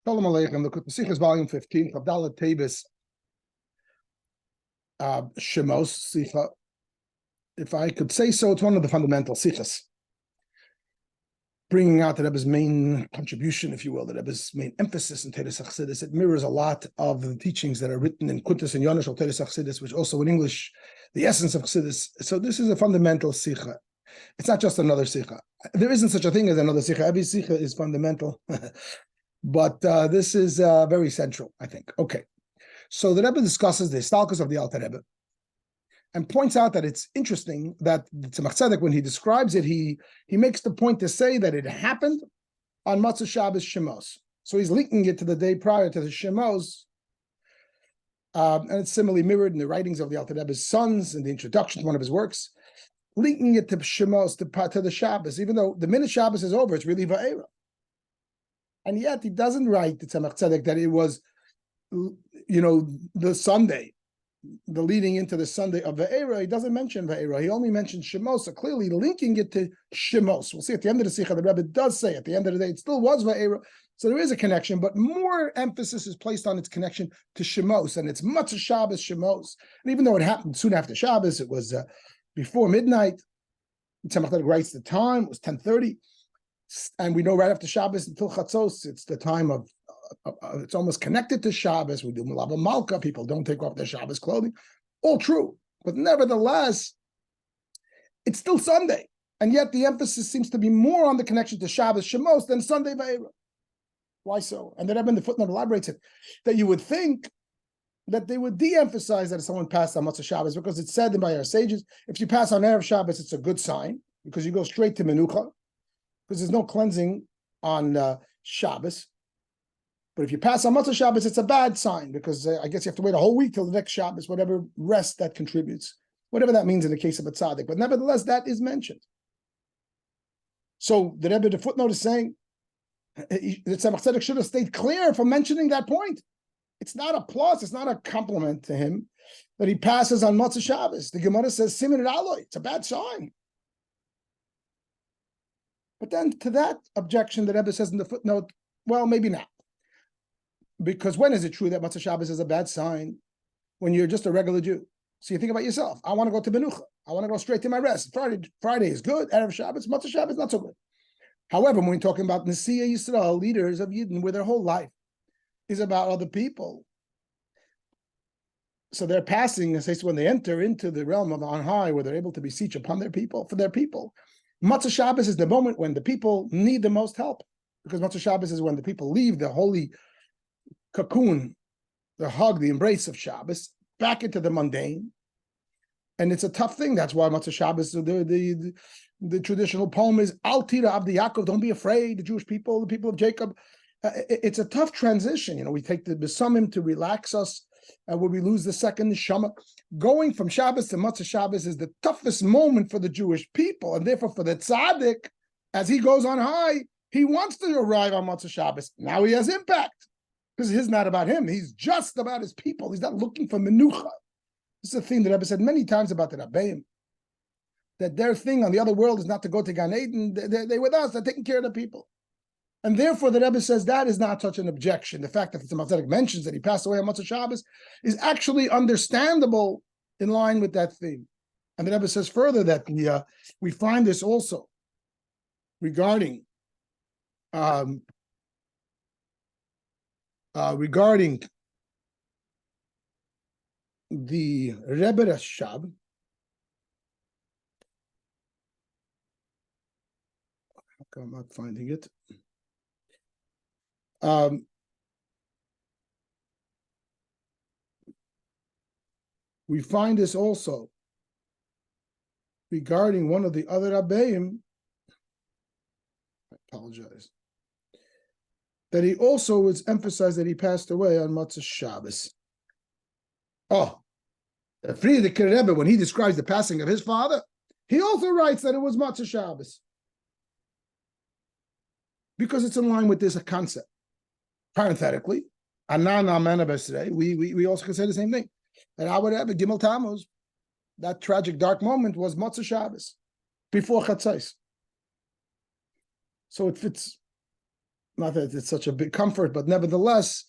Shalom Aleichem. Look at the Sicha, volume 15, Chavdalet Teves, Shmos, Sicha. If I could say so, it's one of the fundamental Sichas, bringing out the Rebbe's main contribution, if you will, the Rebbe's main emphasis in Teves Chassidus. It mirrors a lot of the teachings that are written in Kuntas and Yonush of Teves Chassidus, which also in English, the essence of Chassidus. So this is a fundamental Sicha. It's not just another Sicha. There isn't such a thing as another Sicha. Every Sicha is fundamental. But this is very central, I think. Okay. So the Rebbe discusses the Stalkus of the Alter Rebbe and points out that it's interesting that the Tzemach Tzedek, when he describes it, he makes the point to say that it happened on Matzah Shabbos Shmos. So he's linking it to the day prior to the Shmos. And it's similarly mirrored in the writings of the Alter Rebbe's sons in the introduction to one of his works, linking it to Shmos, to the Shabbos, even though the minute Shabbos is over, it's really Va'era. And yet he doesn't write the Tzemach Tzedek that it was, the Sunday, the leading into the Sunday of Va'era. He doesn't mention Va'era. He only mentions Shmos, so clearly linking it to Shmos. We'll see at the end of the Sicha, the Rebbe does say at the end of the day, it still was Va'era. So there is a connection, but more emphasis is placed on its connection to Shmos, and it's Matzah Shabbos Shmos. And even though it happened soon after Shabbos, it was before midnight. Tzemach Tzedek writes the time, it was 10:30. And we know right after Shabbos until Chatzos, it's the time of it's almost connected to Shabbos. We do Malava Malka. People don't take off their Shabbos clothing. All true. But nevertheless, it's still Sunday. And yet the emphasis seems to be more on the connection to Shabbos Shemos than Sunday Va'era. Why so? And the Rebbe in the footnote elaborates it, that you would think that they would de-emphasize that someone passed on Matzah Shabbos, because it's said by our sages, if you pass on Erev Shabbos, it's a good sign, because you go straight to Menucha, because there's no cleansing on Shabbos. But if you pass on Matzah Shabbos, it's a bad sign, because I guess you have to wait a whole week till the next Shabbos, whatever rest that contributes, whatever that means in the case of a tzaddik. But nevertheless, that is mentioned. So the Rebbe, the footnote is saying, the Tzemach Tzedek should have stayed clear from mentioning that point. It's not a plus, it's not a compliment to him that he passes on Matzah Shabbos. The Gemara says, Simin Aloi, it's a bad sign. But then to that objection, the Rebbe says in the footnote, well, maybe not. Because when is it true that Matzah Shabbos is a bad sign? When you're just a regular Jew. So you think about yourself. I want to go to Menucha. I want to go straight to my rest. Friday is good. Erev Shabbos, Matzah Shabbos, not so good. However, when we're talking about Nesiya Yisrael, leaders of Yidden, where their whole life is about other people. So they're passing, as when they enter into the realm of on high, where they're able to beseech upon their people, for their people. Matzah Shabbos is the moment when the people need the most help, because Matzah Shabbos is when the people leave the holy cocoon, the hug, the embrace of Shabbos, back into the mundane. And it's a tough thing. That's why Matzah Shabbos, the traditional poem is Al Tira Abdi Yaakov, don't be afraid, the Jewish people, the people of Jacob. It's a tough transition. We take the Besumim to relax us, where we lose the second Neshama. Going from Shabbos to Matzah Shabbos is the toughest moment for the Jewish people, and therefore for the tzaddik, as he goes on high, he wants to arrive on Matzah Shabbos. Now he has impact, because it's not about him. He's just about his people. He's not looking for menucha. This is a thing that Rebbe said many times about the Rabbeim, that their thing on the other world is not to go to Gan Eden. They're with us. They're taking care of the people. And therefore, the Rebbe says that is not such an objection. The fact that the Tzemach Tzedek mentions that he passed away on Matzah Shabbos is actually understandable in line with that theme. And the Rebbe says further that we find this also regarding the Rebbe Rashab. I'm not finding it. We find this also regarding one of the other Rabbeim. I apologize. That he also was emphasized that he passed away on Matzah Shabbos. Oh, the Frierdiker Rebbe, when he describes the passing of his father, he also writes that it was Matzah Shabbos, because it's in line with this concept. Parenthetically, we also can say the same thing. And I would have a Gimel Tammuz, that tragic dark moment was Matzah Shabbos, before Chatzos. So it fits Not that it's such a big comfort, but nevertheless,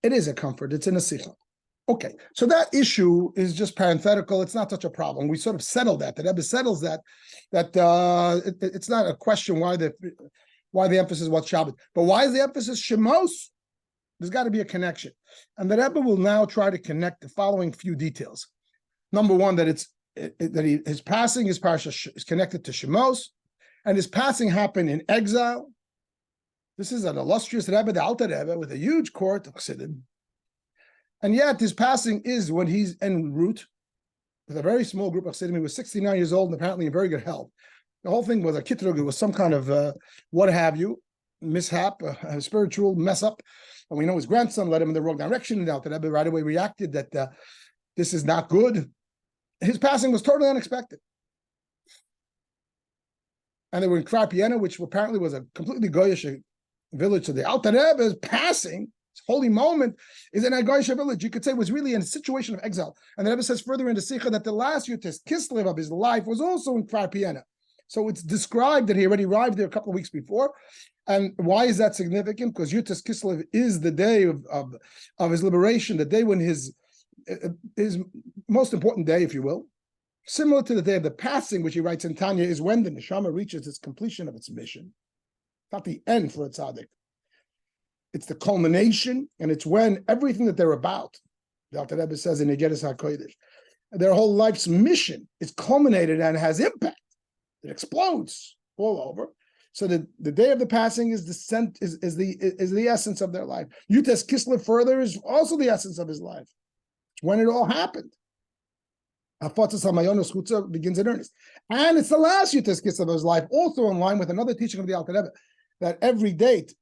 it is a comfort. It's in a Sicha. Okay, so that issue is just parenthetical. It's not such a problem. We sort of settled that. The Rebbe settles that it's not a question why the emphasis was Shabbat, but why is the emphasis Shmos? There's got to be a connection, and the Rebbe will now try to connect the following few details. Number one, that his passing, his parsha is connected to Shmos, and his passing happened in exile. This is an illustrious Rebbe, the Alter Rebbe, with a huge court of Chassidim. And yet his passing is when he's en route with a very small group of Chassidim. He was 69 years old and apparently in very good health. The whole thing was a kitrug. It was some kind of what have you, mishap, a spiritual mess up. And we know his grandson led him in the wrong direction. And the Alter Rebbe right away reacted that this is not good. His passing was totally unexpected. And they were in Krapiena, which apparently was a completely goyish village. So the Alter Rebbe's passing, this holy moment, is in a goyish village. You could say it was really in a situation of exile. And the Rebbe says further in the Sicha that the last Yutes Kislev of his life was also in Krapiena. So it's described that he already arrived there a couple of weeks before. And why is that significant? Because Yutes Kislev is the day of his liberation, the day when his most important day, if you will. Similar to the day of the passing, which he writes in Tanya, is when the neshama reaches its completion of its mission. Not the end for a tzaddik. It's the culmination, and it's when everything that they're about, the Alter Rebbe says in Egeres HaKodesh, their whole life's mission is culminated and has impact. It explodes all over. So the day of the passing is the essence of their life. Yutes Kislev further is also the essence of his life. It's when it all happened. Hafatzas HaMayonos Chutza begins in earnest. And it's the last Yutes Kislev of his life, also in line with another teaching of the Alter Rebbe, that every date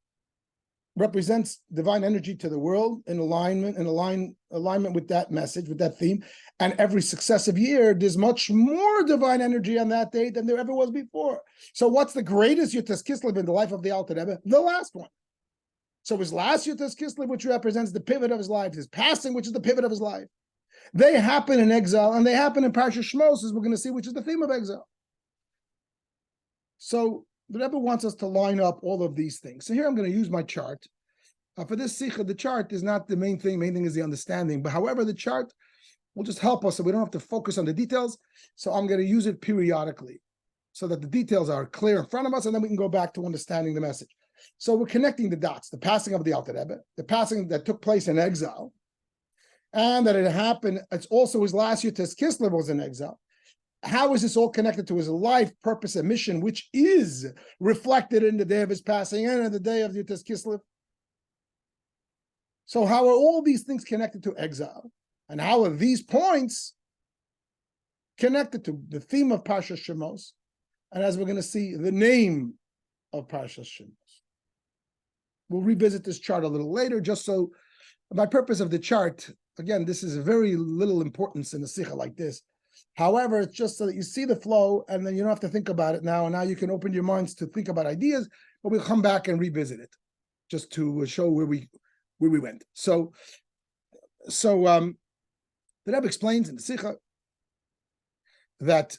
represents divine energy to the world in alignment with that message, with that theme. And every successive year, there's much more divine energy on that date than there ever was before. So what's the greatest Yutes Kislev in the life of the Alter Rebbe? The last one. So his last Yutes Kislev, which represents the pivot of his life, his passing, which is the pivot of his life, they happen in exile, and they happen in Parsha Shmos, as we're going to see, which is the theme of exile. So the Rebbe wants us to line up all of these things. So here I'm going to use my chart. For this Sicha, the chart is not the main thing. Main thing is the understanding. But however, the chart will just help us so we don't have to focus on the details. So I'm going to use it periodically so that the details are clear in front of us, and then we can go back to understanding the message. So we're connecting the dots, the passing of the Alter Rebbe, the passing that took place in exile, and that it happened, it's also his last year, Yutes Kislev was in exile. How is this all connected to his life, purpose, and mission, which is reflected in the day of his passing and in the day of Yutes Kislev? So how are all these things connected to exile? And how are these points connected to the theme of Parsha Shemos? And as we're going to see, the name of Parsha Shemos. We'll revisit this chart a little later, just so, my purpose of the chart, again, this is very little importance in a Sicha like this. However, it's just so that you see the flow, and then you don't have to think about it now. And now you can open your minds to think about ideas, but we'll come back and revisit it, just to show where we went. So the Rebbe explains in the Sicha that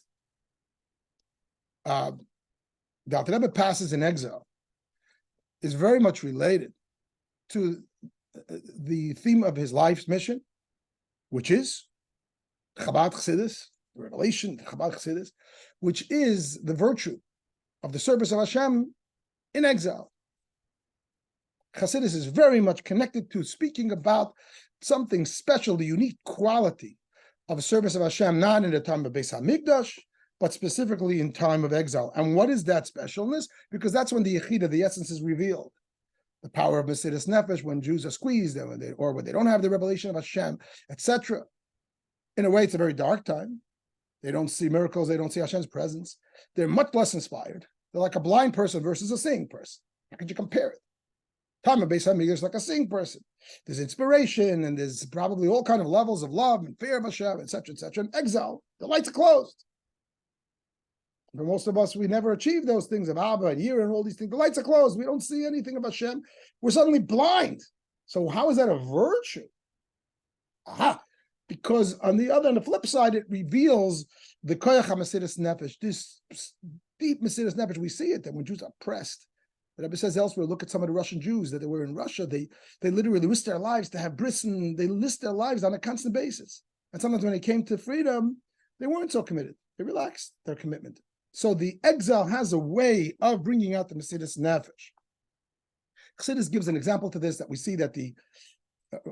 the Alter Rebbe passes in exile is very much related to the theme of his life's mission, which is Chabad Chassidus, the revelation of Chabad Chassidus, which is the virtue of the service of Hashem in exile. Chassidus is very much connected to speaking about something special, the unique quality of a service of Hashem, not in the time of Beis HaMikdash, but specifically in time of exile. And what is that specialness? Because that's when the Yechida, the essence, is revealed. The power of Mesiras Nefesh, when Jews are squeezed, or when they don't have the revelation of Hashem, etc. In a way, it's a very dark time. They don't see miracles. They don't see Hashem's presence. They're much less inspired. They're like a blind person versus a seeing person. How could you compare it? Time of Beis HaMikdash is like a seeing person. There's inspiration, and there's probably all kind of levels of love and fear of Hashem, etc., etc. In exile, the lights are closed. For most of us, we never achieve those things of Abba and Yira and all these things. The lights are closed. We don't see anything of Hashem. We're suddenly blind. So how is that a virtue? Aha. Because on the flip side, it reveals the koyach ha-mesiras nefesh, this deep mesiras nefesh. We see it that when Jews are pressed, The Rabbi says elsewhere, look at some of the Russian Jews that they were in Russia. They literally risked their lives to have bris, and they risked their lives on a constant basis. And sometimes when they came to freedom, they weren't so committed. They relaxed their commitment. So the exile has a way of bringing out the Mesiras Nefesh. Chassidus gives an example to this, that we see that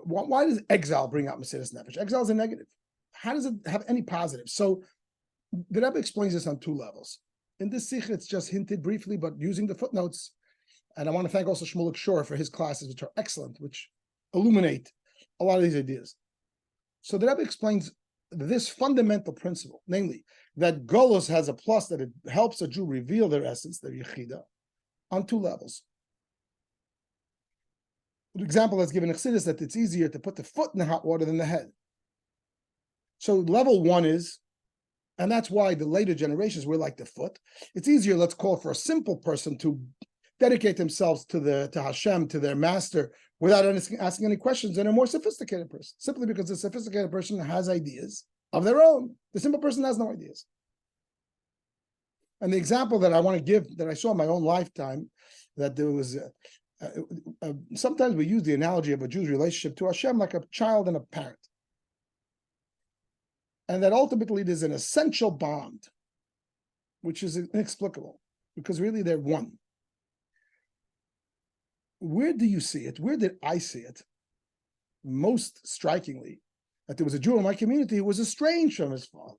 why does exile bring out Mesiras Nefesh? Exile is a negative. How does it have any positive? So the Rebbe explains this on two levels. In this Sicha, it's just hinted briefly, but using the footnotes. And I want to thank also Shmulik Shor for his classes, which are excellent, which illuminate a lot of these ideas. So the Rebbe explains this fundamental principle, namely that Golos has a plus, that it helps a Jew reveal their essence, their Yechida, on two levels. The example that's given in Chassidus, that it's easier to put the foot in the hot water than the head. So level one is, and that's why the later generations were like the foot. It's easier, let's call for a simple person to dedicate themselves to Hashem, to their master, without asking any questions, than a more sophisticated person, simply because the sophisticated person has ideas of their own. The simple person has no ideas. And the example that I want to give, that I saw in my own lifetime, that there was, sometimes we use the analogy of a Jew's relationship to Hashem like a child and a parent. And that ultimately there's an essential bond, which is inexplicable, because really they're one. Where do you see it? Where did I see it? Most strikingly, that there was a Jew in my community who was estranged from his father.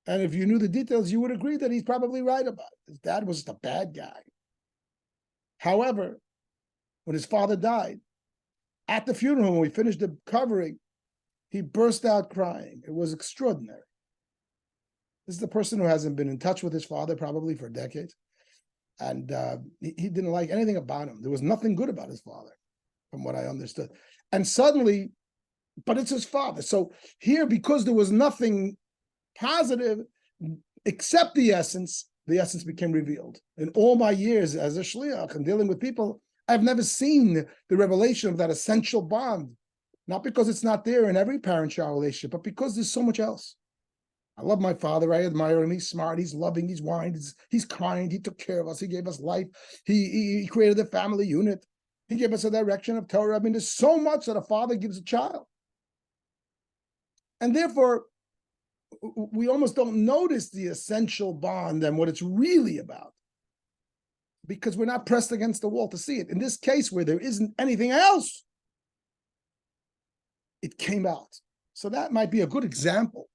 And if you knew the details, you would agree that he's probably right about it. His dad was just a bad guy. However, when his father died, at the funeral, when we finished the covering, he burst out crying. It was extraordinary. This is the person who hasn't been in touch with his father probably for decades. And he didn't like anything about him. There was nothing good about his father, from what I understood. And suddenly, but it's his father. So here, because there was nothing positive except the essence became revealed. In all my years as a shliach and dealing with people, I've never seen the revelation of that essential bond. Not because it's not there in every parent-child relationship, but because there's so much else. I love my father. I admire him. He's smart. He's loving. He's kind. He's kind. He took care of us. He gave us life. He created a family unit. He gave us a direction of Torah. I mean, there's so much that a father gives a child. And therefore, we almost don't notice the essential bond and what it's really about, because we're not pressed against the wall to see it. In this case, where there isn't anything else, it came out. So that might be a good example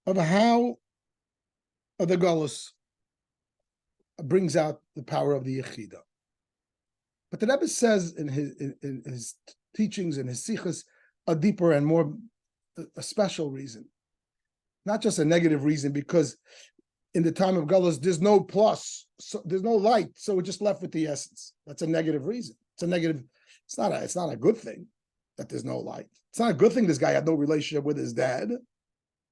of how the Golus brings out the power of the Yechida. But the Rebbe says in his teachings, in his Sichas, a deeper and more a special reason, not just a negative reason, because in the time of Golus, there's no plus, so there's no light, so we're just left with the essence. That's a negative reason. It's a negative. It's not a good thing that there's no light. It's not a good thing this guy had no relationship with his dad.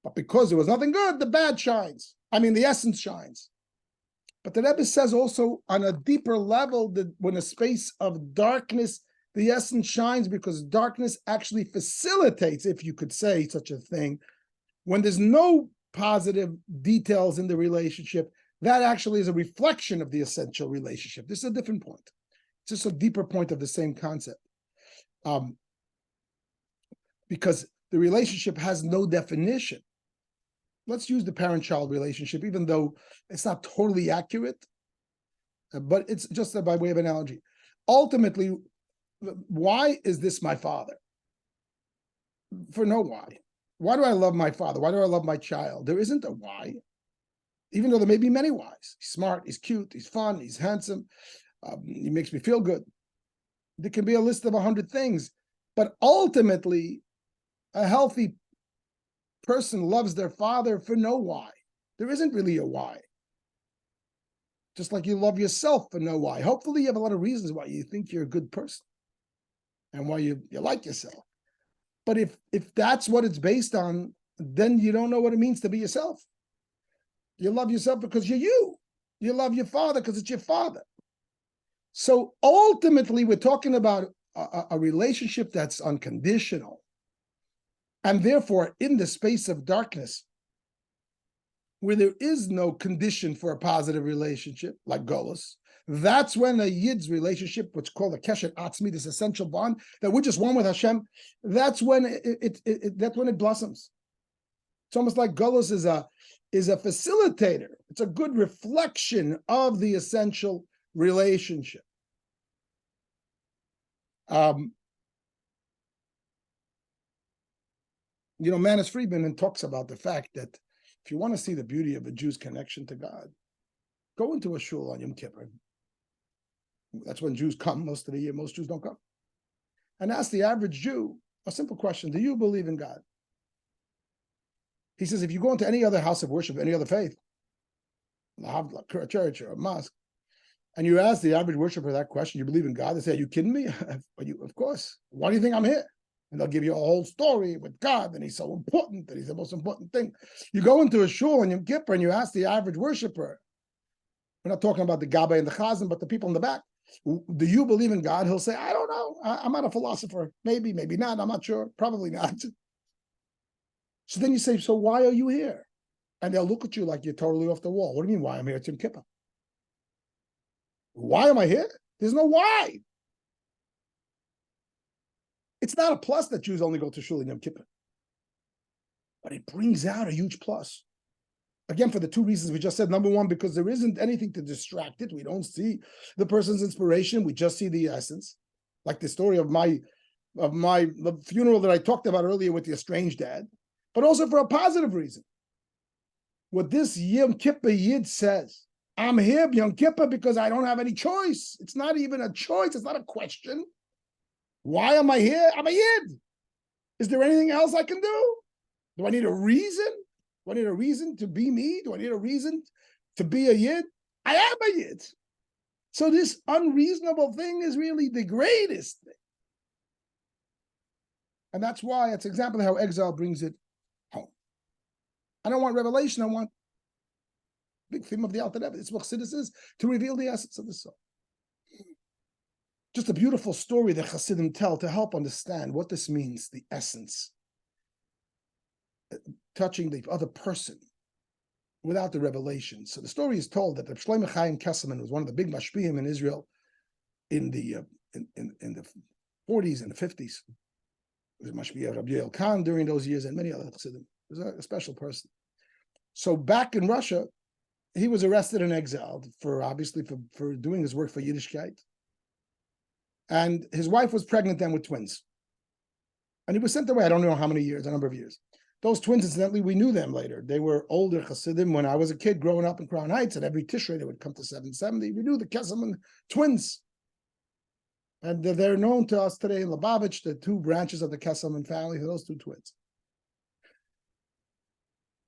But because there was nothing good, the bad shines. I mean, the essence shines. But the Rebbe says also on a deeper level that when a space of darkness, the essence shines, because darkness actually facilitates, if you could say such a thing, when there's no positive details in the relationship, that actually is a reflection of the essential relationship. This is a different point. It's just a deeper point of the same concept. Because the relationship has no definition. Let's use the parent-child relationship, even though it's not totally accurate, but it's just by way of analogy. Ultimately, why is this my father? For no why. Why do I love my father? Why do I love my child? There isn't a why, even though there may be many whys. He's smart, he's cute, he's fun, he's handsome, he makes me feel good. There can be a list of 100 things, but ultimately, a healthy person loves their father for no why. There isn't really a why. Just like you love yourself for no why. Hopefully you have a lot of reasons why you think you're a good person and why you like yourself. But if that's what it's based on, then you don't know what it means to be yourself. You love yourself because you're you. You love your father because it's your father. So ultimately, we're talking about a relationship that's unconditional. And therefore, in the space of darkness, where there is no condition for a positive relationship, like Golos, that's when a Yid's relationship, what's called a Keshet Atzmi, this essential bond, that we're just one with Hashem, that's when that's when it blossoms. It's almost like Golos is a facilitator. It's a good reflection of the essential relationship. Manis Friedman talks about the fact that if you want to see the beauty of a Jew's connection to God, go into a shul on Yom Kippur. That's when Jews come most of the year. Most Jews don't come. And ask the average Jew a simple question: do you believe in God? He says, if you go into any other house of worship, any other faith, a church or a mosque, and you ask the average worshiper that question, you believe in God? They say, are you kidding me? Of course. Why do you think I'm here? And they'll give you a whole story with God, and he's so important, that he's the most important thing. You go into a shul on Yom Kippur and you ask the average worshiper, we're not talking about the Gabbai and the Chazan, but the people in the back, do you believe in God? He'll say, I don't know. I'm not a philosopher. Maybe, maybe not. I'm not sure. Probably not. So then you say, so why are you here? And they'll look at you like you're totally off the wall. What do you mean, why I'm here? It's Yom Kippur. Why am I here? There's no why. It's not a plus that Jews only go to shul in Yom Kippur. But it brings out a huge plus. Again, for the two reasons we just said. Number one, because there isn't anything to distract it. We don't see the person's inspiration. We just see the essence. Like the story of the funeral that I talked about earlier with the estranged dad. But also for a positive reason. What this Yom Kippur Yid says, I'm here Yom Kippur because I don't have any choice. It's not even a choice. It's not a question. Why am I here? I'm a Yid. Is there anything else I can do? Do I need a reason? Do I need a reason to be me? Do I need a reason to be a Yid? I am a Yid. So this unreasonable thing is really the greatest thing. And that's why it's an example of how exile brings it home. I don't want revelation. I want big theme of the Alter Rebbe. It's what Chassidus is, to reveal the essence of the soul. Just a beautiful story that Chassidim tell to help understand what this means, the essence, touching the other person without the revelation. So the story is told that the Shlomo Chaim Kesselman was one of the big mashpiyim in Israel in the 40s and the 50s. It was mashpiyah Rabbi Yoel Khan during those years, and many other Chassidim. He was a special person. So back in Russia, he was arrested and exiled for doing his work for Yiddishkeit. And his wife was pregnant then with twins. And he was sent away, I don't know how many years, a number of years. Those twins, incidentally, we knew them later. They were older Hasidim when I was a kid growing up in Crown Heights, and every Tishrei they would come to 770. We knew the Kesselman twins. And they're known to us today in Lubavitch, the two branches of the Kesselman family, those two twins.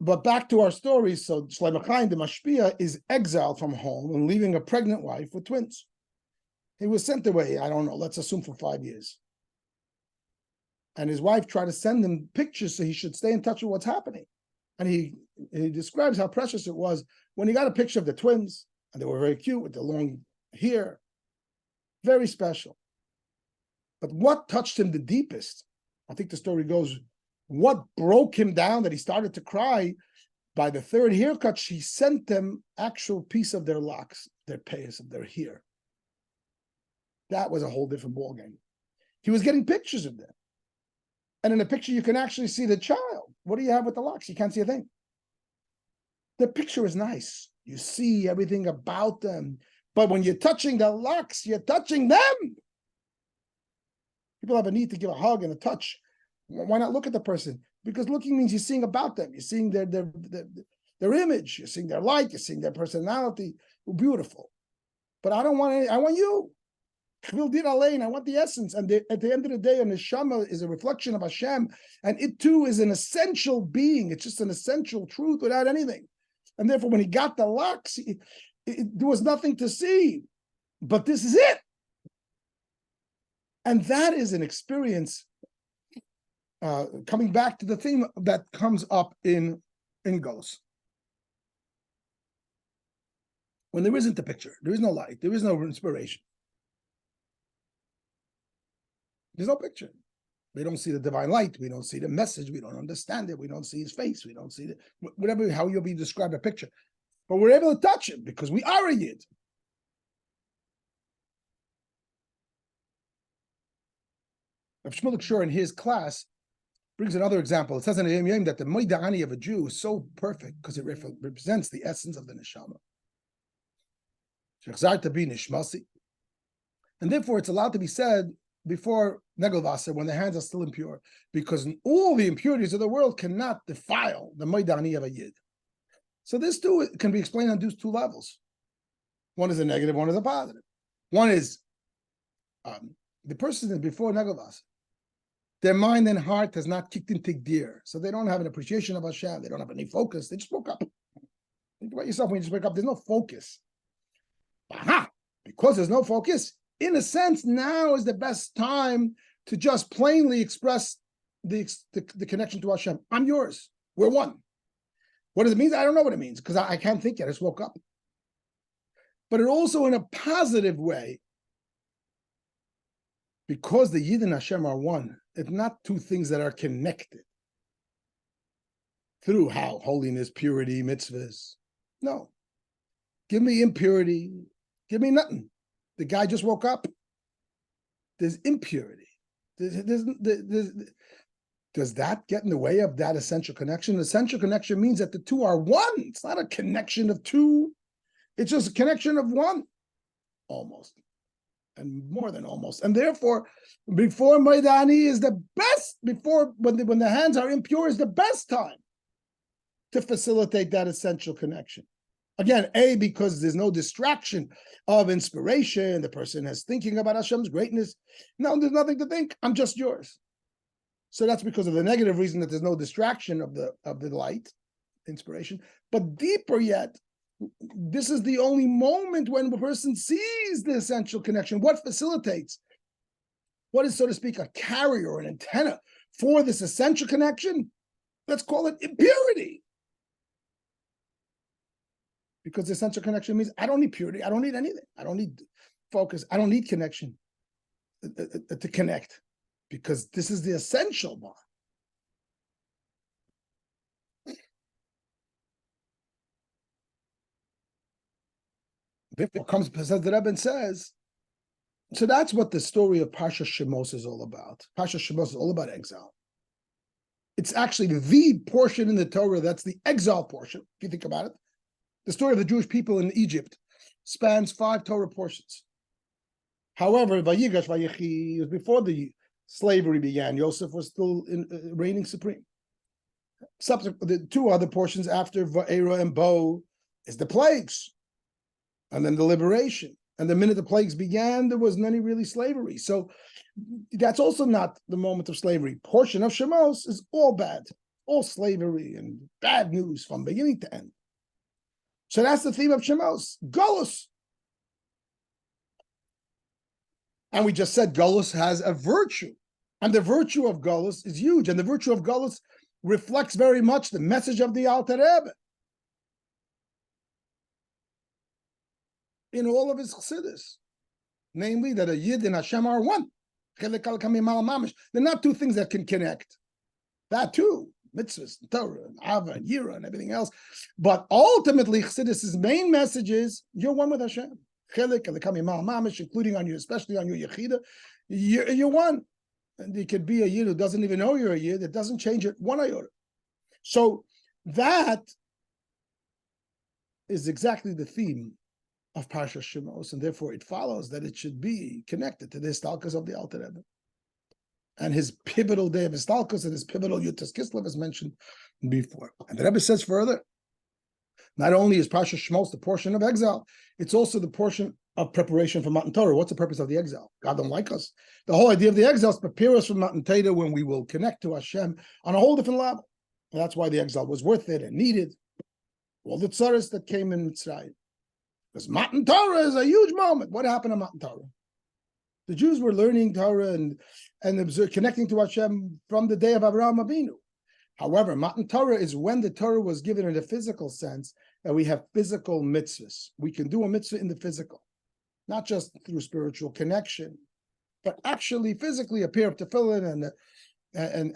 But back to our story, so Shlomo Chaim, the Mashpia, is exiled from home and leaving a pregnant wife with twins. He was sent away, I don't know, let's assume for 5 years. And his wife tried to send him pictures so he should stay in touch with what's happening. And he describes how precious it was when he got a picture of the twins, and they were very cute with the long hair. Very special. But what touched him the deepest, I think the story goes, what broke him down that he started to cry, by the third haircut, she sent them actual piece of their locks, their payas of their hair. That was a whole different ballgame. He was getting pictures of them. And in the picture, you can actually see the child. What do you have with the locks? You can't see a thing. The picture is nice. You see everything about them. But when you're touching the locks, you're touching them. People have a need to give a hug and a touch. Why not look at the person? Because looking means you're seeing about them. You're seeing their image. You're seeing their light. You're seeing their personality. Beautiful. But I don't want any, I want you. I want the essence. And at the end of the day, a neshama is a reflection of Hashem. And it too is an essential being. It's just an essential truth without anything. And therefore, when he got the locks, there was nothing to see. But this is it. And that is an experience, coming back to the theme that comes up in Golus. When there isn't a picture, there is no light, there is no inspiration. There's no picture. We don't see the divine light. We don't see the message. We don't understand it. We don't see his face. We don't see it. Whatever, how you'll be described a picture. But we're able to touch it because we are a Yid. Rav Shmulik Shur in his class brings another example. It says in the Yom Yom that the Moidani of a Jew is so perfect because it represents the essence of the neshama. To be nishmasi. And therefore it's allowed to be said before Negelvasser when the hands are still impure, because all the impurities of the world cannot defile the Moidani of a Yid. So this too can be explained on these two levels. One is a negative, one is a positive. One is the person is before Negelvasser. Their mind and heart has not kicked into gear, so they don't have an appreciation of Hashem. They don't have any focus. They just woke up. Think about yourself when you just wake up. There's no focus. Aha! Because there's no focus, in a sense, now is the best time to just plainly express the connection to Hashem. I'm yours. We're one. What does it mean? I don't know what it means because I can't think yet. I just woke up. But it also, in a positive way, because the Yid and Hashem are one, it's not two things that are connected through how holiness, purity, mitzvahs. No. Give me impurity. Give me nothing. The guy just woke up. There's impurity. Does that get in the way of that essential connection? Essential connection means that the two are one. It's not a connection of two. It's just a connection of one, almost, and more than almost. And therefore, before Maidani is the best, when the hands are impure is the best time to facilitate that essential connection. Again, because there's no distraction of inspiration. The person is thinking about Hashem's greatness. No, there's nothing to think. I'm just yours. So that's because of the negative reason that there's no distraction of the light, inspiration. But deeper yet, this is the only moment when the person sees the essential connection. What facilitates? What is, so to speak, a carrier or an antenna for this essential connection? Let's call it impurity. Because the essential connection means I don't need purity. I don't need anything. I don't need focus. I don't need connection to connect, because this is the essential one. Therefore comes, says the Rebbe, and says, so that's what the story of Parsha Shmos is all about. Parsha Shmos is all about exile. It's actually the portion in the Torah that's the exile portion, if you think about it. The story of the Jewish people in Egypt spans 5 Torah portions. However, Vayigash Vayechi was before the slavery began. Yosef was still reigning supreme. The 2 other portions after Va'era and Bo is the plagues, and then the liberation. And the minute the plagues began, there wasn't any really slavery. So that's also not the moment of slavery. Portion of Shemos is all bad, all slavery and bad news from beginning to end. So that's the theme of Shemos, Golus. And we just said Golus has a virtue. And the virtue of Golus is huge. And the virtue of Golus reflects very much the message of the Alter Rebbe in all of his chassidus. Namely, that a Yid and Hashem are one. They're not 2 things that can connect. That too. Mitzvahs, Torah, and Ava, and Yira, and everything else. But ultimately, Chassidus' main message is, you're one with Hashem. Chelek, including on you, especially on your Yechida, you're one. And it could be a Yid who doesn't even know you're a Yid. It doesn't change it one iota. So that is exactly the theme of Parsha Shmos, and therefore it follows that it should be connected to the Stalkas of the Alter Rebbe. And his pivotal day of Istalkus and his pivotal Yutas Kislev is mentioned before. And the Rebbe says further, not only is Parsha Shmos the portion of exile, it's also the portion of preparation for Matan Torah. What's the purpose of the exile? God don't like us. The whole idea of the exile is to prepare us for Matan Torah, when we will connect to Hashem on a whole different level. And that's why the exile was worth it and needed. All the tzaras that came in Mitzrayim. Because Matan Torah is a huge moment. What happened to Matan Torah? The Jews were learning Torah and connecting to Hashem from the day of Avraham Avinu. However, Matan Torah is when the Torah was given in a physical sense, that we have physical mitzvahs. We can do a mitzvah in the physical, not just through spiritual connection, but actually physically a pair of tefillin and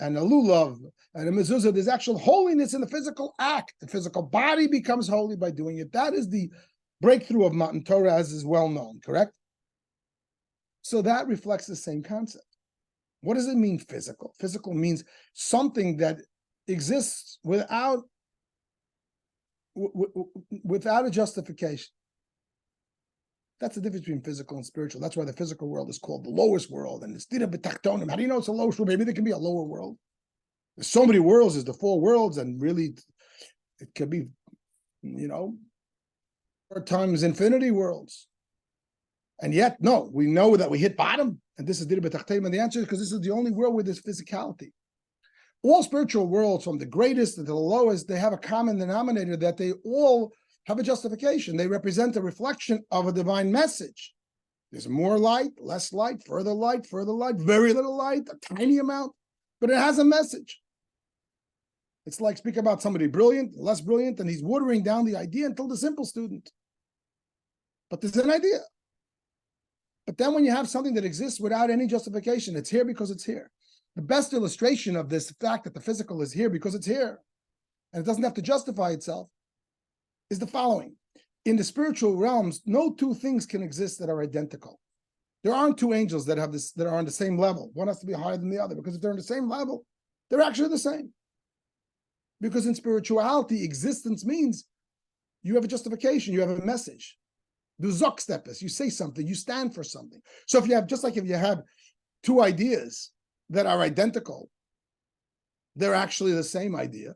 a lulav and a mezuzah, there's actual holiness in the physical act. The physical body becomes holy by doing it. That is the breakthrough of Matan Torah, as is well known, correct? So that reflects the same concept. What does it mean, physical? Physical means something that exists without a justification. That's the difference between physical and spiritual. That's why the physical world is called the lowest world, and it's Dira B'Tachtonim. How do you know it's the lowest world? Maybe there can be a lower world. There's so many worlds. There's the four worlds, and really, it could be, 4 times infinity worlds. And yet, no, we know that we hit bottom, and this is Dira B'Tachtonim. And the answer is because this is the only world with this physicality. All spiritual worlds, from the greatest to the lowest, they have a common denominator that they all have a justification. They represent a reflection of a divine message. There's more light, less light, further light, very little light, a tiny amount, but it has a message. It's like speak about somebody brilliant, less brilliant, and he's watering down the idea until the simple student. But there's an idea. But then when you have something that exists without any justification, it's here because it's here. The best illustration of this fact that the physical is here because it's here, and it doesn't have to justify itself, is the following. In the spiritual realms, no two things can exist that are identical. There aren't two angels that are on the same level. One has to be higher than the other, because if they're on the same level, they're actually the same. Because in spirituality, existence means you have a justification, you have a message. Du Zokstepes, you say something, you stand for something. So if you have, just like if you have two ideas that are identical, they're actually the same idea.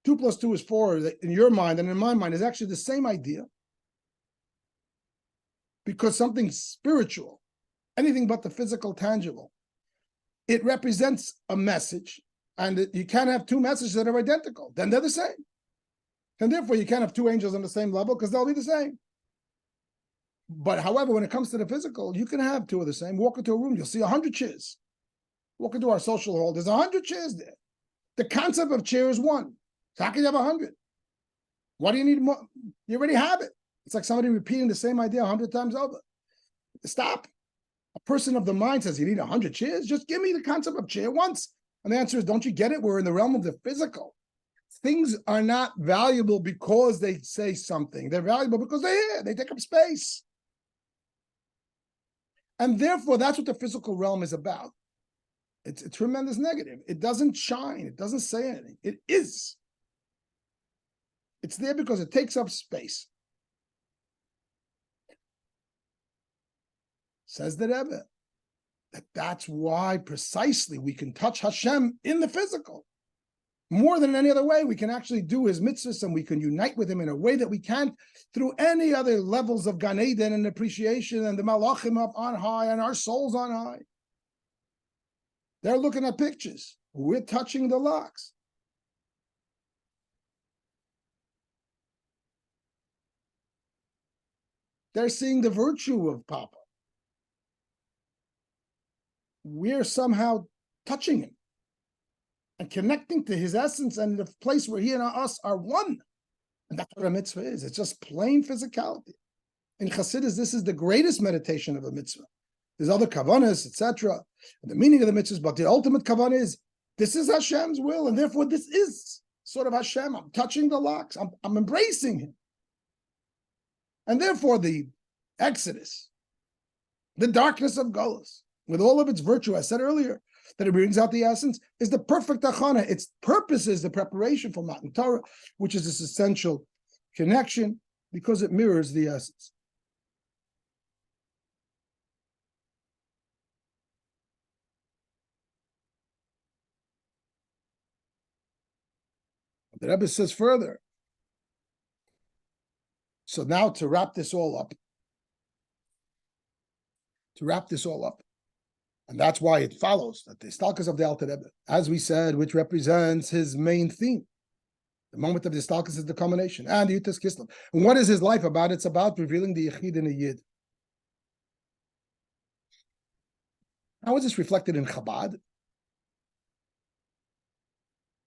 2 + 2 is 4 in your mind, and in my mind is actually the same idea. Because something spiritual, anything but the physical, tangible, it represents a message, and you can't have two messages that are identical. Then they're the same. And therefore, you can't have two angels on the same level because they'll be the same. But however, when it comes to the physical, you can have two of the same. Walk into a room, you'll see 100 chairs. Walk into our social hall, there's 100 chairs there. The concept of chair is one. So how can you have 100? Why do you need more? You already have it. It's like somebody repeating the same idea 100 times over. Stop. A person of the mind says, you need 100 chairs? Just give me the concept of chair once. And the answer is, don't you get it? We're in the realm of the physical. Things are not valuable because they say something. They're valuable because they're here. They take up space. And therefore, that's what the physical realm is about. It's a tremendous negative. It doesn't shine. It doesn't say anything. It is. It's there because it takes up space. Says the Rebbe, that's why precisely we can touch Hashem in the physical. More than any other way, we can actually do his mitzvahs, and we can unite with him in a way that we can't through any other levels of Gan Eden and appreciation and the malachim up on high and our souls on high. They're looking at pictures. We're touching the locks. They're seeing the virtue of Papa. We're somehow touching him and connecting to his essence and the place where he and us are one. And that's what a mitzvah is. It's just plain physicality. In Chassidus, this is the greatest meditation of a mitzvah. There's other kavanas, etc., and the meaning of the mitzvahs, but the ultimate kavanah is, this is Hashem's will, and therefore this is sort of Hashem. I'm touching the locks. I'm embracing him. And therefore the Exodus, the darkness of Golus, with all of its virtue, I said earlier, that it brings out the essence, is the perfect achana. Its purpose is the preparation for Matan Torah, which is this essential connection, because it mirrors the essence. The Rebbe says further. So now to wrap this all up, and that's why it follows that the Stalkus of the Alter Rebbe, as we said, which represents his main theme. The moment of the Stalkus is the culmination, and the Yutas Kislev. And what is his life about? It's about revealing the Yechid in a Yid. How is this reflected in Chabad?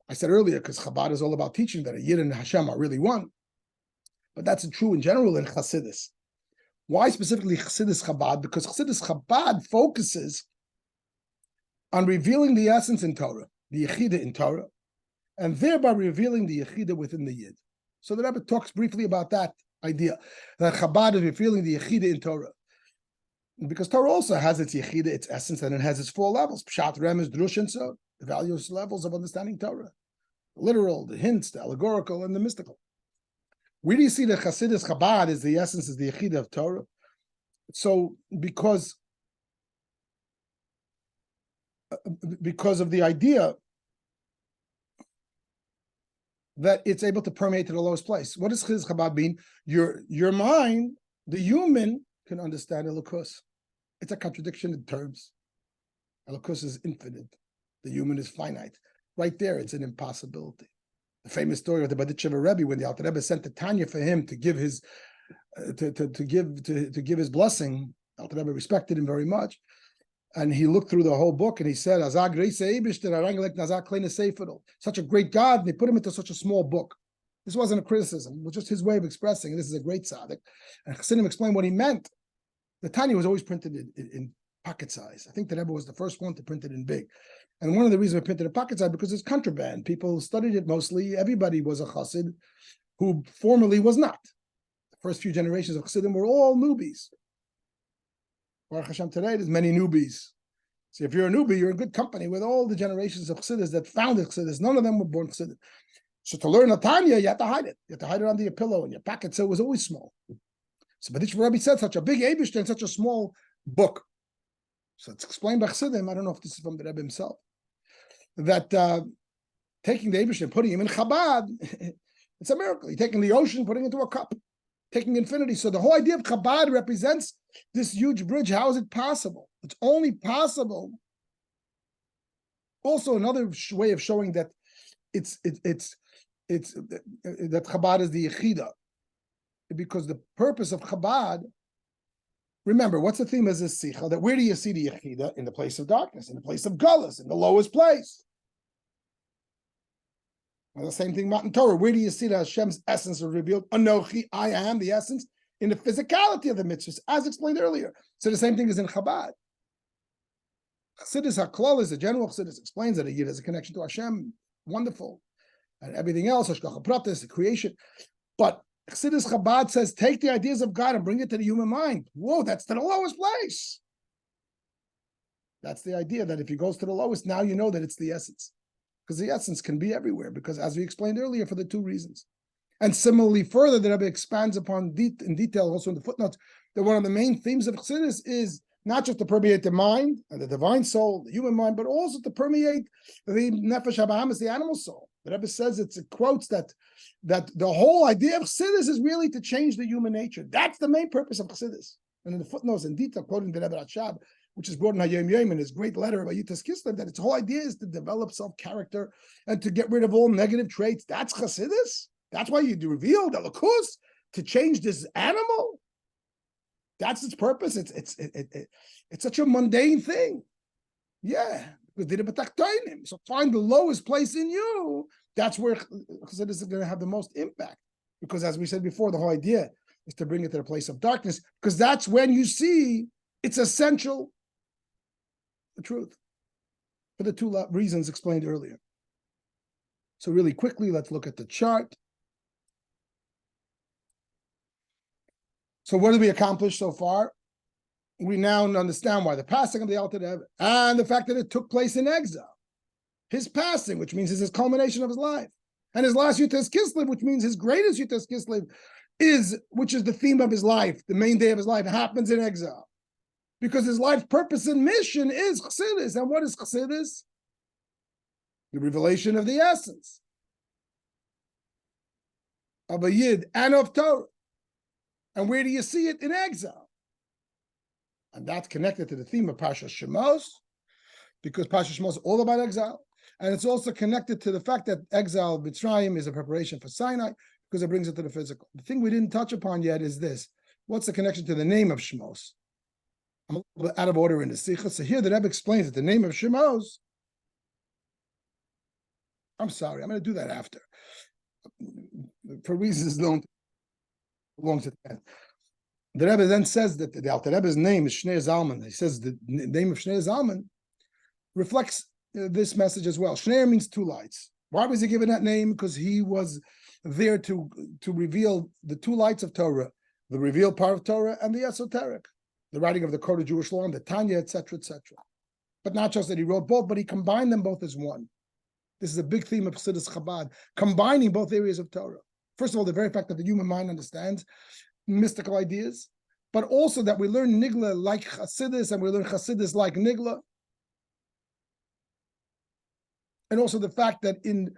I said earlier, because Chabad is all about teaching that a Yid and Hashem are really one. But that's true in general in Chassidus. Why specifically Chassidus Chabad? Because Chassidus Chabad focuses on revealing the essence in Torah, the Yechida in Torah, and thereby revealing the Yechida within the Yid. So the Rebbe talks briefly about that idea, that Chabad is revealing the Yechida in Torah. Because Torah also has its Yechida, its essence, and it has its 4 levels. Pshat, Remez, Drush, and so, the various levels of understanding Torah. The literal, the hints, the allegorical, and the mystical. Where do you see that Chassidus Chabad is the essence, is the Yechida of Torah? So, because of the idea that it's able to permeate to the lowest place. What does Chassidus Chabad mean? Your mind, the human, can understand Elokus. It's a contradiction in terms. Elokus is infinite. The human is finite. Right there, it's an impossibility. The famous story of the Baditchever Rebbe, when the Alter Rebbe sent to Tanya for him to give his to give his blessing. Alter Rebbe respected him very much, and he looked through the whole book and he said, such a great God, and they put him into such a small book. This wasn't a criticism, it was just his way of expressing this is a great tzaddik. And Chassidim explained what he meant. The Tanya was always printed in pocket size. I think the Rebbe was the first one to print it in big. And one of the reasons we printed in pocket size because it's contraband. People studied it mostly. Everybody was a chassid who formerly was not. The first few generations of chassidim were all newbies. Baruch Hashem, today there's many newbies. So if you're a newbie, you're in good company with all the generations of chassidus that founded chassidus. None of them were born chassid. So to learn a Tanya, you have to hide it. You have to hide it under your pillow in your pocket, so it was always small. So Baditchever Rabbi said such a big Eibishter and such a small book. So it's explained by Chassidim. I don't know if this is from the Rebbe himself. That taking the Eibishter and putting him in Chabad, it's a miracle. You're taking the ocean, putting it into a cup, taking infinity. So the whole idea of Chabad represents this huge bridge. How is it possible? It's only possible. Also, another way of showing that it's that Chabad is the Yechida, because the purpose of Chabad. Remember, what's the theme of this Sicha? That where do you see the Yechida? In the place of darkness, in the place of Gullus, in the lowest place. And the same thing, Matan Torah. Where do you see that Hashem's essence is revealed? Anochi, I am the essence, in the physicality of the mitzvahs, as explained earlier. So the same thing is in Chabad. Chassidus HaKlal is the general Chassidus explains that a Yid has a connection to Hashem. Wonderful. And everything else, Hashgacha Pratis, the creation. But Chassidus Chabad says, take the ideas of God and bring it to the human mind. Whoa, that's to the lowest place. That's the idea, that if he goes to the lowest, now you know that it's the essence. Because the essence can be everywhere, because as we explained earlier, for the 2 reasons. And similarly, further, the Rebbe expands upon in detail, also in the footnotes, that one of the main themes of Chassidus is not just to permeate the mind and the divine soul, the human mind, but also to permeate the nefesh habahamis, the animal soul. The Rebbe says, it quotes that the whole idea of Chassidus is really to change the human nature. That's the main purpose of Chassidus. And in the footnotes in detail, quoting the Rebbe Rashab, which is brought in Hayom Yom in his great letter about Yitas Kislev, that its whole idea is to develop self-character and to get rid of all negative traits. That's Chassidus. That's why you reveal the Lakus, to change this animal. That's its purpose. It's such a mundane thing. Yeah, because so find the lowest place in you. That's where Chassidus is going to have the most impact. Because as we said before, the whole idea is to bring it to the place of darkness, because that's when you see it's essential, the truth, for the 2 reasons explained earlier. So really quickly, let's look at the chart. So what did we accomplish so far? We now understand why the passing of the Alter Rebbe and the fact that it took place in exile. His passing, which means it's his culmination of his life. And his last Yutas Kislev, which means his greatest Yutas Kislev, which is the theme of his life, the main day of his life, happens in exile. Because his life's purpose and mission is Chassidus. And what is Chassidus? The revelation of the essence of a Yid and of Torah. And where do you see it? In exile. And that's connected to the theme of Parsha Shmos, because Parsha Shmos is all about exile. And it's also connected to the fact that exile of Mitzrayim is a preparation for Sinai, because it brings it to the physical. The thing we didn't touch upon yet is this. What's the connection to the name of Shmos? I'm a little bit out of order in the Sicha. So here the Rebbe explains that the name of Shmos, I'm sorry, I'm going to do that after. For reasons known to the end. The Rebbe then says that the Alter Rebbe's name is Shnei Zalman. He says the name of Shnei Zalman reflects this message as well. Shnei means two lights. Why was he given that name? Because he was there to reveal the two lights of Torah, the revealed part of Torah and the esoteric, the writing of the Code of Jewish Law, the Tanya, etc., etc. But not just that he wrote both, but he combined them both as one. This is a big theme of Chassidus Chabad, combining both areas of Torah. First of all, the very fact that the human mind understands mystical ideas, but also that we learn Nigla like Chassidus and we learn Chassidus like Nigla. And also the fact that in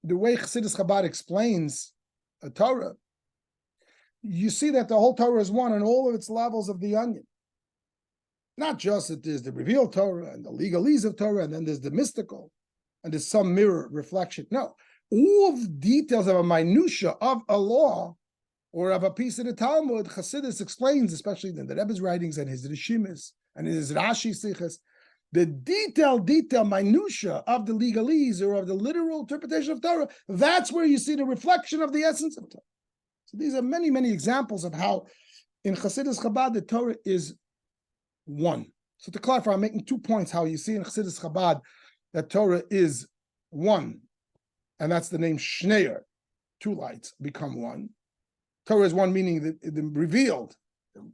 the way Chassidus Chabad explains a Torah, you see that the whole Torah is one on all of its levels of the onion. Not just that there's the revealed Torah and the legalese of Torah, and then there's the mystical, and there's some mirror reflection. No, all of the details of a minutia of a law or of a piece of the Talmud, Chassidus explains, especially in the Rebbe's writings and his Rishimis and his Rashi Sichas, the detailed minutia of the legalese or of the literal interpretation of Torah. That's where you see the reflection of the essence of Torah. So these are many, many examples of how in Chassidus Chabad the Torah is one. So to clarify, I'm making 2 points how you see in Chassidus Chabad that Torah is one, and that's the name Shneir. Two lights become one. Torah is one, meaning the revealed,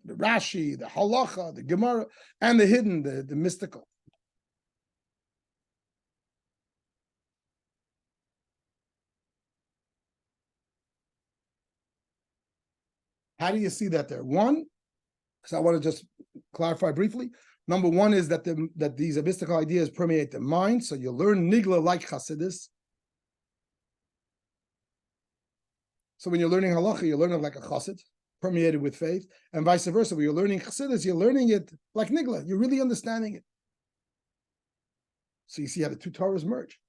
the Rashi, the Halacha, the Gemara, and the hidden, the mystical. How do you see that there? One, because I want to just clarify briefly. Number one is that these mystical ideas permeate the mind, so you learn Nigla like Chassidus. So when you're learning halacha, you learn it like a chassid, permeated with faith, and vice versa. When you're learning chassidus, you're learning it like nigla. You're really understanding it. So you see how the two Torahs merge.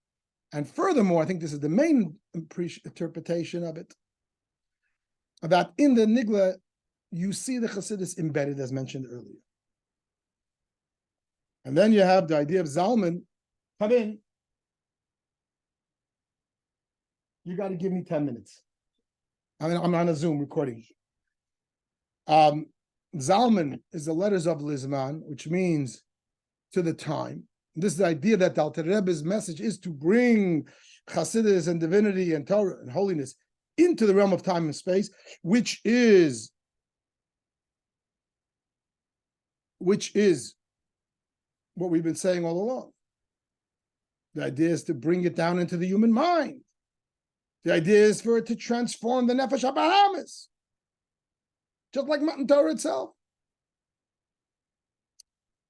And furthermore, I think this is the main interpretation of it, that in the nigla, you see the chassidus embedded, as mentioned earlier. And then you have the idea of Zalman. Come in. You got to give me 10 minutes. I'm on a Zoom recording. Zalman is the letters of Lizman, which means to the time. This is the idea that the Alter Rebbe's message is to bring Chassidus and divinity and Torah and holiness into the realm of time and space, which is what we've been saying all along. The idea is to bring it down into the human mind. The idea is for it to transform the Nefesh HaBahamis, just like Matan Torah itself.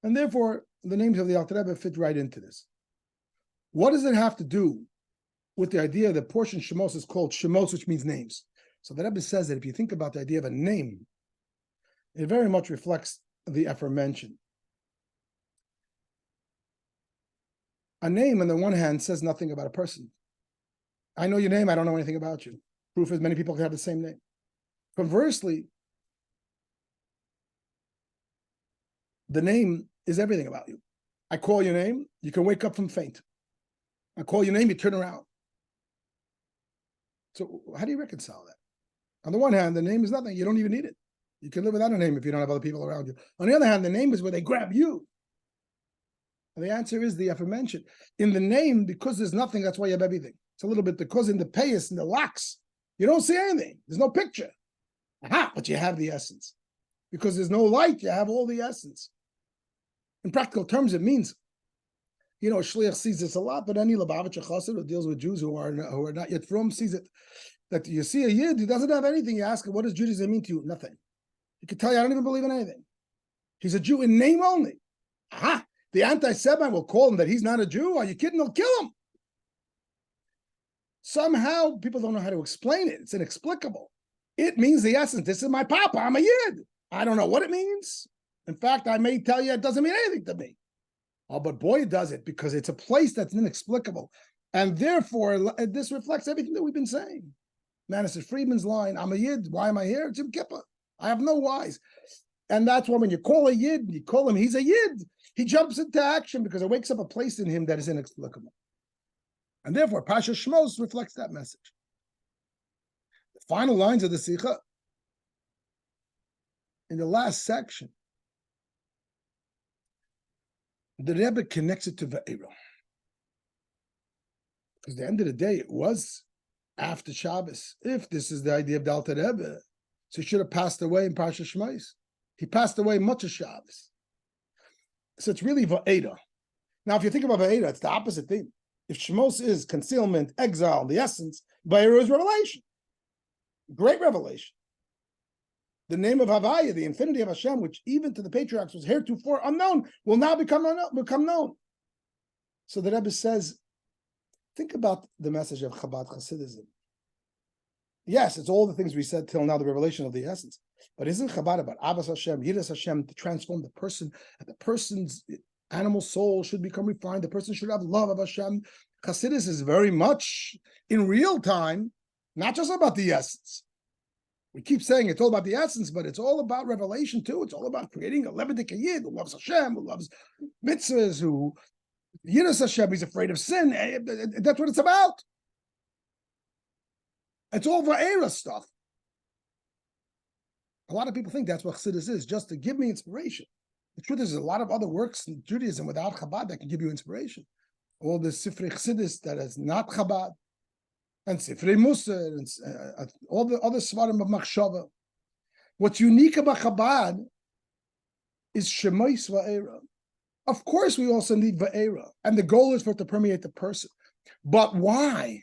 And therefore, the names of the Alter Rebbe fit right into this. What does it have to do with the idea that portion Shmos is called Shmos, which means names? So the Rebbe says that if you think about the idea of a name, it very much reflects the aforementioned. A name, on the one hand, says nothing about a person. I know your name, I don't know anything about you. Proof is many people can have the same name. Conversely, the name is everything about you. I call your name, you can wake up from faint. I call your name, you turn around. So how do you reconcile that? On the one hand, the name is nothing. You don't even need it. You can live without a name if you don't have other people around you. On the other hand, the name is where they grab you. And the answer is the aforementioned. In the name, because there's nothing, that's why you have everything. It's a little bit because in the payas and the locks, you don't see anything. There's no picture. Aha, but you have the essence. Because there's no light, you have all the essence. In practical terms, it means, a shliach sees this a lot, but any Lubavitcher chassid who deals with Jews who are not yet from sees it. That you see a yid who doesn't have anything, you ask him, what does Judaism mean to you? Nothing. He can tell you, I don't even believe in anything. He's a Jew in name only. Aha, the anti-Semite will call him that he's not a Jew. Are you kidding? They'll kill him. Somehow people don't know how to explain it. It's inexplicable. It means the essence. This is my papa. I'm a yid. I don't know what it means. In fact, I may tell you it doesn't mean anything to me. Oh, but boy, it does it, because it's a place that's inexplicable. And therefore, this reflects everything that we've been saying. Manasseh Friedman's line, I'm a yid. Why am I here? It's Yom Kippur. I have no whys. And that's why when you call a yid, you call him, he's a yid. He jumps into action because it wakes up a place in him that is inexplicable. And therefore, Pasha Shmos reflects that message. The final lines of the Sicha in the last section, the Rebbe connects it to Va'era. Because at the end of the day, it was after Shabbos. If this is the idea of the Alter Rebbe, so he should have passed away in Parsha Shmos. He passed away much of Shabbos. So it's really Va'era. Now, if you think about Va'era, it's the opposite thing. If Shmos is concealment, exile, the essence, Va'era is revelation. Great revelation. The name of Havaya, the infinity of Hashem, which even to the patriarchs was heretofore unknown, will now become known. So the Rebbe says, think about the message of Chabad Hasidism. Yes, it's all the things we said till now, the revelation of the essence. But isn't Chabad about Abbas Hashem, Yiras Hashem, to transform the person, and the person's animal soul should become refined, the person should have love of Hashem. Hasidus is very much in real time, not just about the essence. We keep saying it's all about the essence, but it's all about revelation too. It's all about creating a Levitic Yid who loves Hashem, who loves mitzvahs, who Yiras Hashem, he's afraid of sin. That's what it's about. It's all Va'era stuff. A lot of people think that's what Chassidus is, just to give me inspiration. The truth is, there's a lot of other works in Judaism without Chabad that can give you inspiration. All the Sifrei Chassidus that is not Chabad, and Sifrei Musar, and all the other Svarim of Machshava. What's unique about Chabad is Shemais Va'era. Of course, we also need Va'era, and the goal is for it to permeate the person. But why?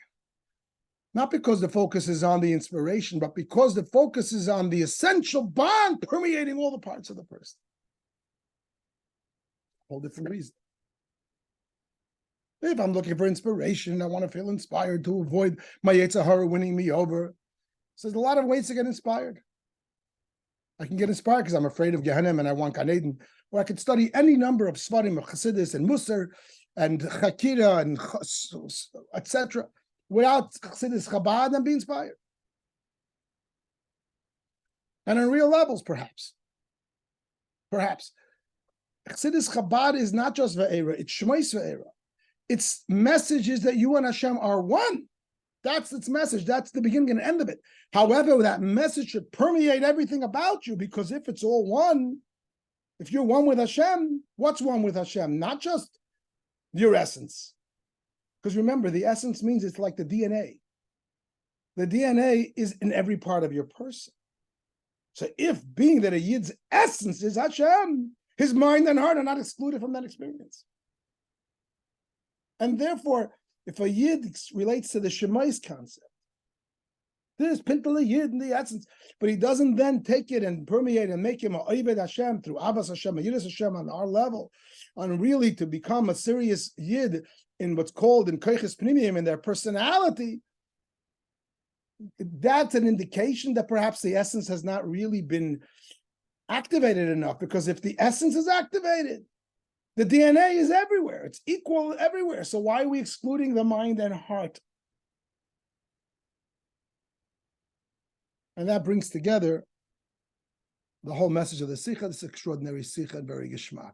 Not because the focus is on the inspiration, but because the focus is on the essential bond permeating all the parts of the person. Whole different reason. If I'm looking for inspiration, I want to feel inspired to avoid my Yetzer Hara winning me over. So there's a lot of ways to get inspired. I can get inspired because I'm afraid of Gehenna and I want Gan Eden. Or I could study any number of Svarim of Chassidus and Musar and Chakira and etc. without Chassidus Chabad and be inspired. And on real levels, perhaps. Perhaps. Chassidus Chabad is not just Va'era, it's Shmos Va'era. Its message is that you and Hashem are one. That's its message. That's the beginning and end of it. However, that message should permeate everything about you, because if it's all one, if you're one with Hashem, what's one with Hashem? Not just your essence. Because remember, the essence means it's like the DNA. The DNA is in every part of your person. So if being that a Yid's essence is Hashem, his mind and heart are not excluded from that experience. And therefore, if a Yid relates to the Shemais concept, there's Pintel Yid in the essence, but he doesn't then take it and permeate and make him a Oived Hashem through Abbas Hashem and Yiras Hashem on our level, on really to become a serious Yid in what's called in Koiches Pnimiyim, in their personality. That's an indication that perhaps the essence has not really been activated enough, because if the essence is activated, the DNA is everywhere. It's equal everywhere. So why are we excluding the mind and heart? And that brings together the whole message of the Sicha, this extraordinary Sicha and very Geschmack.